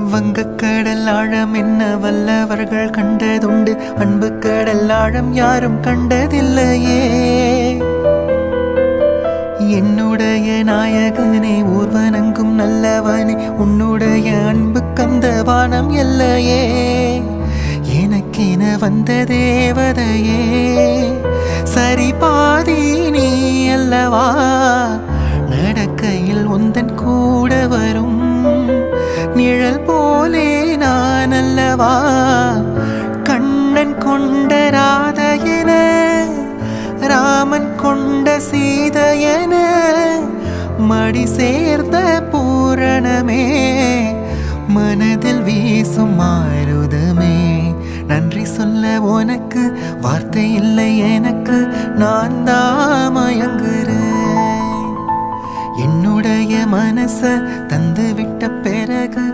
வங்கக்கடல் ஆழம் என்ன வல்லவர்கள் கண்டதுண்டு, அன்பு கடல் ஆழம் யாரும் கண்டதில்லையே. என்னுடைய நாயகனே, ஊர்வனங்கும் நல்லவனே, உன்னுடைய அன்பு கந்த வானம் இல்லையே. எனக்கென வந்த தேவதையே, சரி பாதி நீ அல்லவா, நடக்கையில் உந்தன் கூட வரும் நிழல் போலே நான் அல்லவா. கண்ணன் கொண்ட ராதையன, ராமன் கொண்ட சீதையன, மடி சேர்ந்த பூரணமே, மனதில் வீசும் மாறுதமே. நன்றி சொல்ல உனக்கு வார்த்தை இல்லை எனக்கு, நான் தான் மயங்குறேன். என்னுடைய மனச தந்து விட்ட பிறகு